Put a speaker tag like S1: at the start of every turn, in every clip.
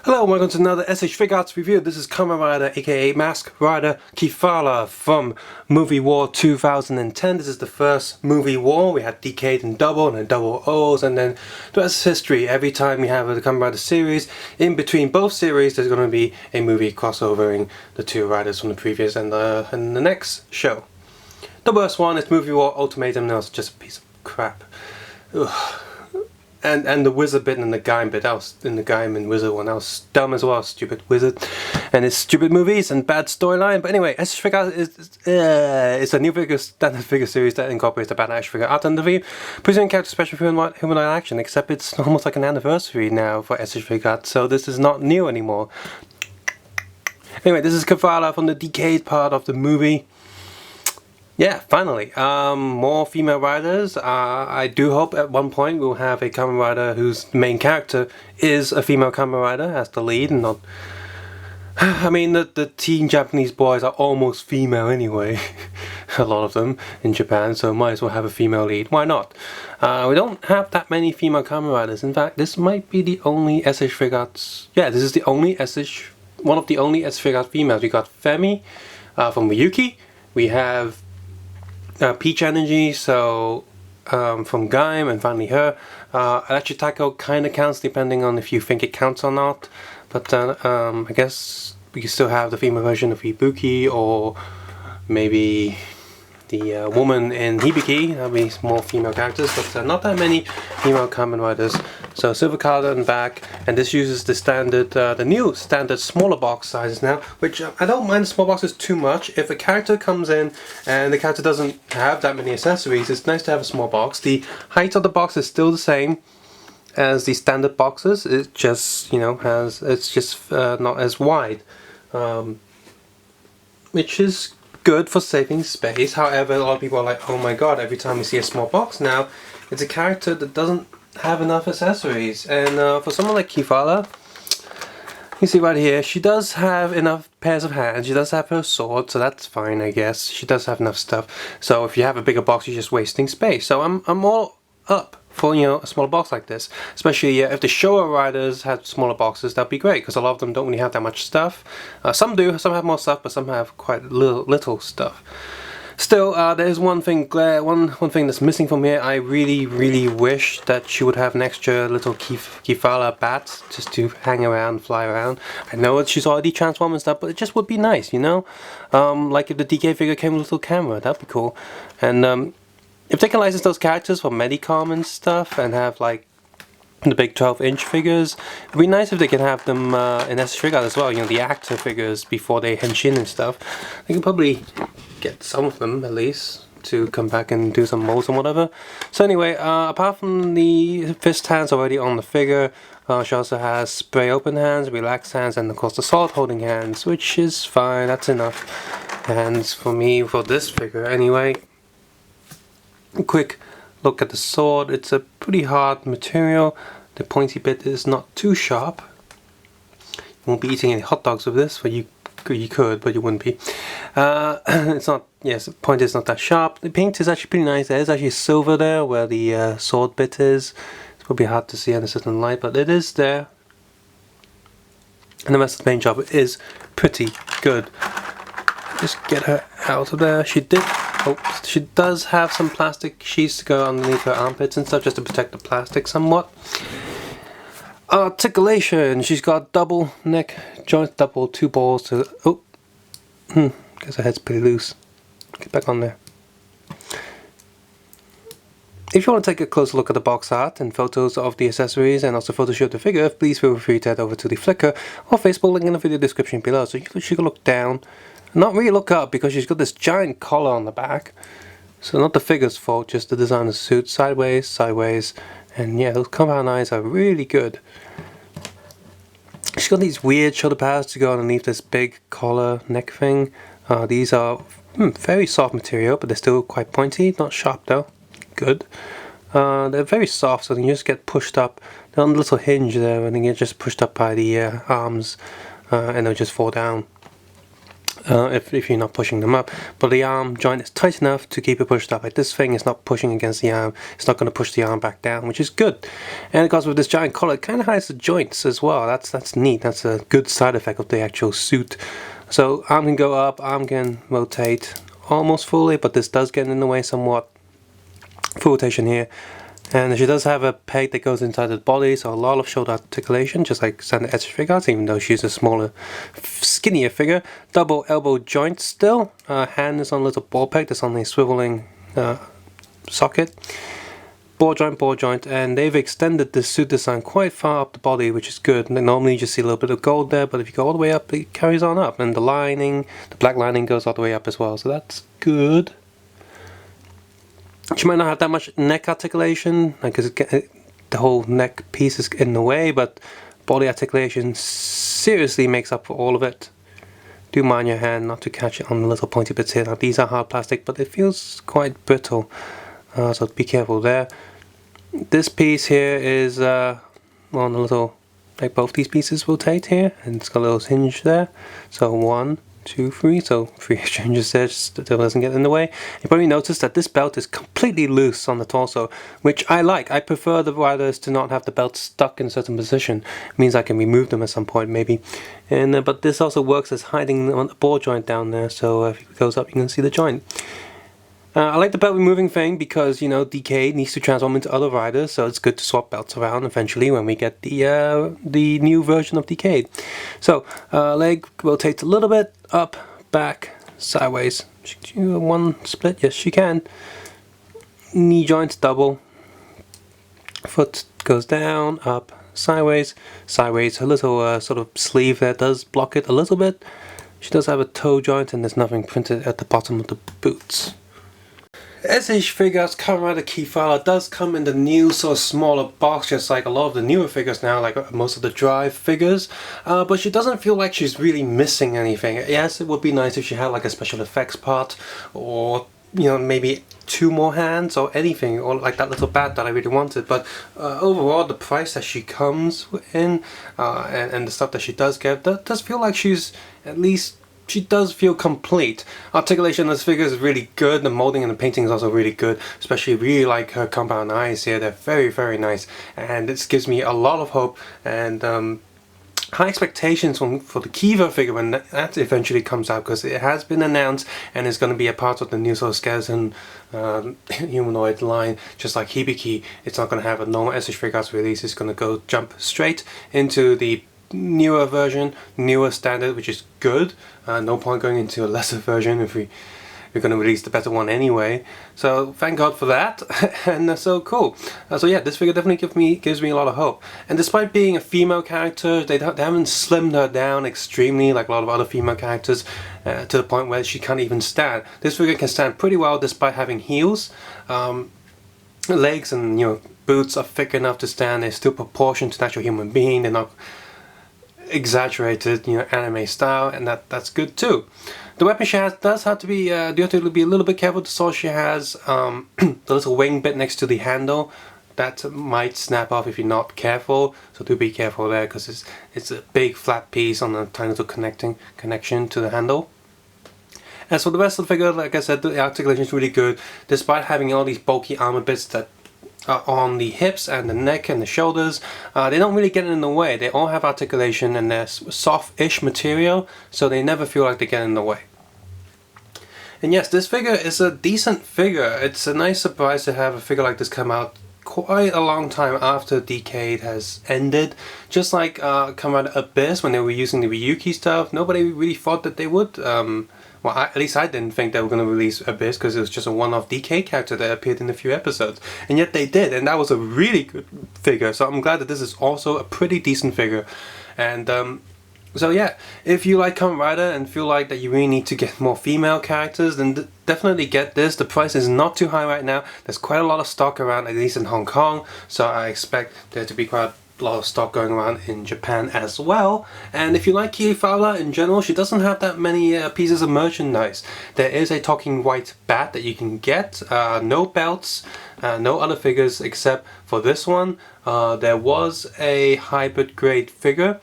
S1: Hello and welcome to another S.H.Figuarts review. This is Kamen Rider aka Mask Rider Kiva from Movie War 2010. This is the first Movie War. We had Decade and then Double O's, and then the rest is history. Every time we have a Kamen Rider series, in between both series there's going to be a movie crossovering the two riders from the previous and the next show. The worst one is Movie War Ultimatum. Now it's just a piece of crap. Ugh. And the wizard bit and the Gaim bit, that was in the Gaim and wizard one, that was dumb as well, stupid wizard and his stupid movies and bad storyline. But anyway, S.H.Figuarts is a new standard figure series that incorporates the bad action figure art and the view, presenting character special humanoid action, except it's almost like an anniversary now for S.H.Figuarts, so this is not new anymore. Anyway, this is Kiva from the Decade part of the movie. Yeah, finally, more female riders. I do hope at one point we'll have a Kamen Rider whose main character is a female Kamen Rider as the lead, and not... I mean, the teen Japanese boys are almost female anyway, a lot of them in Japan, so might as well have a female lead. Why not? We don't have that many female Kamen Riders. In fact, this might be the only S.H.Figuarts... Yeah, this is the only one of the only S.H.Figuarts females. We got Femi from Miyuki. We have... Peach Energy, so from Gaim, and finally her. Electric Taco kind of counts depending on if you think it counts or not, but I guess we can still have the female version of Ibuki, or maybe the woman in Hibiki. That'll be more female characters, but not that many female Kamen Riders. So Silver Color and back, and this uses the standard, the new standard smaller box sizes now, which I don't mind the small boxes too much. If a character comes in and the character doesn't have that many accessories, it's nice to have a small box. The height of the box is still the same as the standard boxes. It just, you know, it's just not as wide, which is good for saving space. However, a lot of people are like, oh my god, every time we see a small box now, it's a character that doesn't have enough accessories. And for someone like Kiva, you see right here, she does have enough pairs of hands, she does have her sword, so that's fine, I guess. She does have enough stuff. So if you have a bigger box, you're just wasting space. So I'm all up for, you know, a smaller box like this. Especially if the Showa riders had smaller boxes, that'd be great, because a lot of them don't really have that much stuff. Some do, some have more stuff, but some have quite little stuff. Still, there's one thing that's missing from here. I really wish that she would have an extra little Kiva bat just to hang around, fly around. I know that she's already transformed and stuff, but it just would be nice, you know? Like if the DK figure came with a little camera, that'd be cool. And if they can license those characters for Medicom and stuff, and have like the big 12-inch figures, it'd be nice if they can have them in S.H.Figuarts as well, you know, the actor figures before they henshin and stuff. They can probably get some of them at least to come back and do some molds and whatever. So anyway, apart from the fist hands already on the figure, she also has spray open hands, relaxed hands, and of course the sword holding hands, which is fine. That's enough hands for me for this figure anyway. A quick look at the sword. It's a pretty hard material. The pointy bit is not too sharp. You won't be eating any hot dogs with this, but you could, but you wouldn't be. It's not, yes, the point is not that sharp. The paint is actually pretty nice. There is actually silver there where the sword bit is. It's probably hard to see under certain light, but it is there. And the rest of the paint job is pretty good. Just get her out of there. She does have some plastic sheets to go underneath her armpits and stuff, just to protect the plastic somewhat. Articulation. She's got double neck joints, two balls to... Oh, guess her head's pretty loose. Get back on there. If you want to take a closer look at the box art and photos of the accessories, and also Photoshop the figure, please feel free to head over to the Flickr or Facebook link in the video description below. So you can look down, not really look up, because she's got this giant collar on the back. So not the figure's fault, just the designer's suit. Sideways, and yeah, those compound eyes are really good. She's got these weird shoulder pads to go underneath this big collar neck thing. These are very soft material, but they're still quite pointy, not sharp though. Good. They're very soft, so you just get pushed up. They're on a little hinge there, and then you get just pushed up by the arms, and they'll just fall down. if you're not pushing them up, but the arm joint is tight enough to keep it pushed up. Like this thing is not pushing against the arm, it's not going to push the arm back down, which is good. And of course with this giant collar, it kind of hides the joints as well. That's neat. That's a good side effect of the actual suit. So arm can go up, arm can rotate almost fully, but this does get in the way somewhat. Full rotation here. And she does have a peg that goes inside the body, so a lot of shoulder articulation, just like standard S.H.Figuarts, even though she's a smaller, skinnier figure. Double elbow joint still. Hand is on a little ball peg that's on a swiveling socket. Ball joint, and they've extended this suit design quite far up the body, which is good. Normally you just see a little bit of gold there, but if you go all the way up, it carries on up. And the lining, the black lining goes all the way up as well, so that's good. She might not have that much neck articulation, because the whole neck piece is in the way, but body articulation seriously makes up for all of it. Do mind your hand not to catch it on the little pointy bits here. Now these are hard plastic, but it feels quite brittle, so be careful there. This piece here is on a little, like both these pieces rotate here, and it's got a little hinge there. So 1, 2, 3, so 3 exchanges there, just so it doesn't get in the way. You probably noticed that this belt is completely loose on the torso, which I like. I prefer the riders to not have the belt stuck in a certain position. It means I can remove them at some point maybe. And but this also works as hiding on the ball joint down there, so if it goes up you can see the joint. I like the belt removing thing because, you know, Decade needs to transform into other riders, so it's good to swap belts around eventually when we get the new version of Decade. So, leg rotates a little bit, up, back, sideways. She can do one split, yes she can. Knee joints double. Foot goes down, up, sideways, sideways. Her little sort of sleeve there does block it a little bit. She does have a toe joint and there's nothing printed at the bottom of the boots. S.H.Figuarts Kamen Rider Kiva does come in the new sort of smaller box, just like a lot of the newer figures now, like most of the Drive figures, but she doesn't feel like she's really missing anything. Yes, it would be nice if she had like a special effects part, or you know, maybe 2 more hands or anything, or like that little bat that I really wanted, but overall the price that she comes in and the stuff that she does get, that does feel like she's at least, she does feel complete. Articulation of this figure is really good. The molding and the painting is also really good. Especially really like her compound eyes here. They're very, very nice. And this gives me a lot of hope and high expectations for the Kiva figure when that eventually comes out, because it has been announced and is going to be a part of the new sort of skeleton humanoid line. Just like Hibiki, it's not going to have a normal S.H.Figuarts release. It's going to jump straight into the newer version, newer standard, which is good. No point going into a lesser version if we're going to release the better one anyway. So thank God for that, and so cool. So yeah, this figure definitely gives me a lot of hope. And despite being a female character, they haven't slimmed her down extremely like a lot of other female characters to the point where she can't even stand. This figure can stand pretty well despite having heels. Legs and, you know, boots are thick enough to stand. They're still proportioned to an actual human being. They're not exaggerated, you know, anime style, and that's good too. The weapon she has does have to be, you have to be a little bit careful. The sword she has, the little wing bit next to the handle, that might snap off if you're not careful, so do be careful there, because it's a big flat piece on a tiny little connection to the handle. As for the rest of the figure, like I said, the articulation is really good, despite having all these bulky armor bits that on the hips and the neck and the shoulders. They don't really get in the way. They all have articulation and they're soft-ish material, so they never feel like they get in the way. And yes, this figure is a decent figure. It's a nice surprise to have a figure like this come out quite a long time after Decade has ended. Just like Kamen Rider Abyss, when they were using the Ryuki stuff, nobody really thought that they would. Well, at least I didn't think they were going to release Abyss, because it was just a one-off Decade character that appeared in a few episodes. And yet they did, and that was a really good figure. So I'm glad that this is also a pretty decent figure. And so yeah, if you like Kamen Rider and feel like that you really need to get more female characters, then definitely get this. The price is not too high right now. There's quite a lot of stock around, at least in Hong Kong. So I expect there to be quite a lot of stock going around in Japan as well. And if you like Kiva in general, she doesn't have that many pieces of merchandise. There is a talking white bat that you can get, no belts, no other figures except for this one. There was a hybrid grade figure,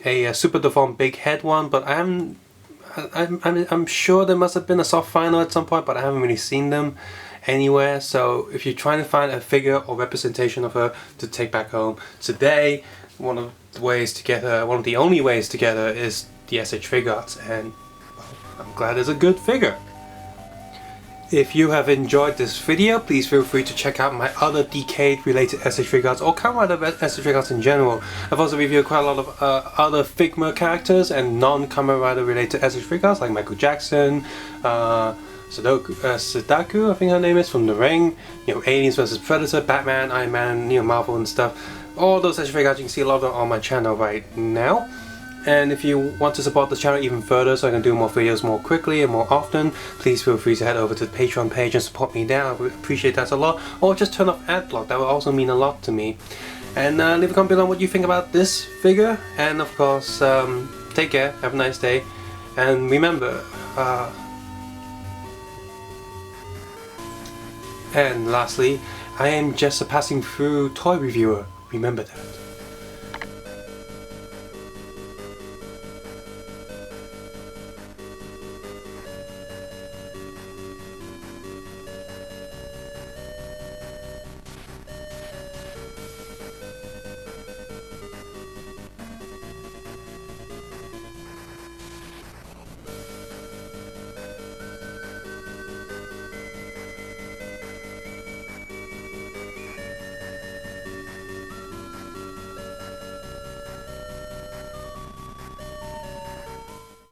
S1: a super deformed big head one, but I I'm sure there must have been a soft vinyl at some point, but I haven't really seen them anywhere. So if you're trying to find a figure or representation of her to take back home today, one of the ways to get her, one of the only ways to get her, is the S.H.Figuarts, and well, I'm glad it's a good figure. If you have enjoyed this video, please feel free to check out my other Decade related S.H.Figuarts or Kamen Rider S.H.Figuarts in general. I've also reviewed quite a lot of other Figma characters and non-Kamen Rider related S.H.Figuarts like Michael Jackson, Sadaku, I think her name is, from The Ring, you know, Aliens vs Predator, Batman, Iron Man, you know, Marvel and stuff. All those S.H.Figuarts, you can see a lot of them on my channel right now. And if you want to support the channel even further so I can do more videos more quickly and more often, please feel free to head over to the Patreon page and support me there. I would appreciate that a lot. Or just turn off ad block, that would also mean a lot to me. And leave a comment below what you think about this figure. And of course, take care, have a nice day. And remember, and lastly, I am just a passing through toy reviewer. Remember that.